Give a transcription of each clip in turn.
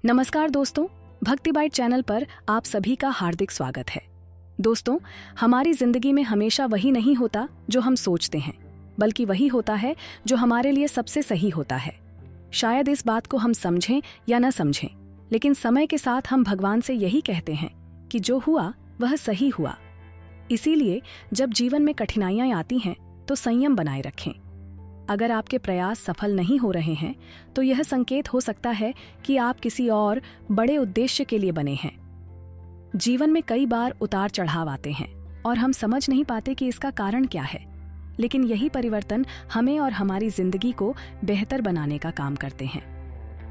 नमस्कार दोस्तों, भक्ति बाइट चैनल पर आप सभी का हार्दिक स्वागत है। दोस्तों, हमारी जिंदगी में हमेशा वही नहीं होता जो हम सोचते हैं, बल्कि वही होता है जो हमारे लिए सबसे सही होता है। शायद इस बात को हम समझें या न समझें, लेकिन समय के साथ हम भगवान से यही कहते हैं कि जो हुआ वह सही हुआ। इसीलिए जब जीवन में कठिनाइयां आती हैं तो संयम बनाए रखें। अगर आपके प्रयास सफल नहीं हो रहे हैं तो यह संकेत हो सकता है कि आप किसी और बड़े उद्देश्य के लिए बने हैं। जीवन में कई बार उतार चढ़ाव आते हैं और हम समझ नहीं पाते कि इसका कारण क्या है, लेकिन यही परिवर्तन हमें और हमारी जिंदगी को बेहतर बनाने का काम करते हैं।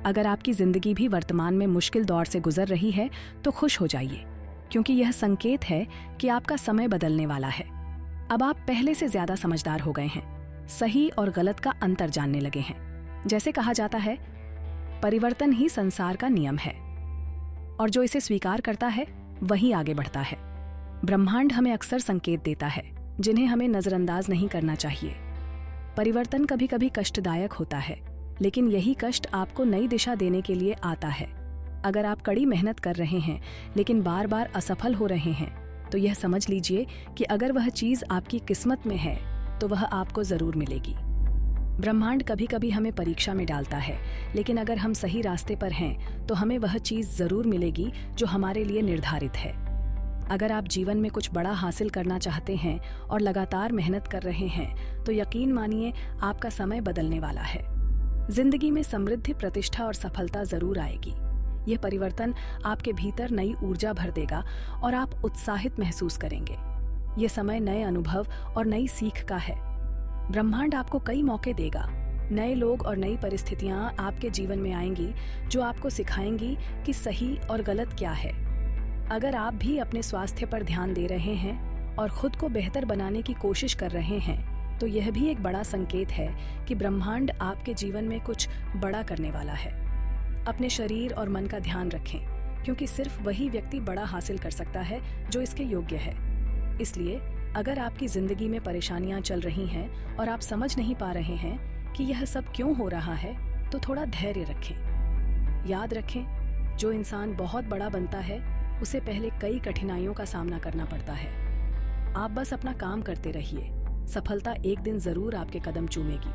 अगर आपकी जिंदगी भी वर्तमान में मुश्किल दौर से गुजर रही है तो खुश हो जाइए, क्योंकि यह संकेत है कि आपका समय बदलने वाला है। अब आप पहले से ज्यादा समझदार हो गए हैं, सही और गलत का अंतर जानने लगे हैं। जैसे कहा जाता है, परिवर्तन ही संसार का नियम है और जो इसे स्वीकार करता है वही आगे बढ़ता है। ब्रह्मांड हमें अक्सर संकेत देता है जिन्हें हमें नजरअंदाज नहीं करना चाहिए। परिवर्तन कभी कभी कष्टदायक होता है, लेकिन यही कष्ट आपको नई दिशा देने के लिए आता है। अगर आप कड़ी मेहनत कर रहे हैं लेकिन बार बार असफल हो रहे हैं तो यह समझ लीजिए कि अगर वह चीज आपकी किस्मत में है तो वह आपको जरूर मिलेगी। ब्रह्मांड कभी कभी हमें परीक्षा में डालता है, लेकिन अगर हम सही रास्ते पर हैं तो हमें वह चीज जरूर मिलेगी जो हमारे लिए निर्धारित है। अगर आप जीवन में कुछ बड़ा हासिल करना चाहते हैं और लगातार मेहनत कर रहे हैं तो यकीन मानिए आपका समय बदलने वाला है। जिंदगी में समृद्धि, प्रतिष्ठा और सफलता जरूर आएगी। यह परिवर्तन आपके भीतर नई ऊर्जा भर देगा और आप उत्साहित महसूस करेंगे। ये समय नए अनुभव और नई सीख का है। ब्रह्मांड आपको कई मौके देगा। नए लोग और नई परिस्थितियां आपके जीवन में आएंगी जो आपको सिखाएंगी कि सही और गलत क्या है। अगर आप भी अपने स्वास्थ्य पर ध्यान दे रहे हैं और खुद को बेहतर बनाने की कोशिश कर रहे हैं तो यह भी एक बड़ा संकेत है कि ब्रह्मांड आपके जीवन में कुछ बड़ा करने वाला है। अपने शरीर और मन का ध्यान रखें, क्योंकि सिर्फ वही व्यक्ति बड़ा हासिल कर सकता है जो इसके योग्य है। इसलिए अगर आपकी जिंदगी में परेशानियां चल रही हैं और आप समझ नहीं पा रहे हैं कि यह सब क्यों हो रहा है, तो थोड़ा धैर्य रखें। याद रखें, जो इंसान बहुत बड़ा बनता है उसे पहले कई कठिनाइयों का सामना करना पड़ता है। आप बस अपना काम करते रहिए, सफलता एक दिन जरूर आपके कदम चूमेगी।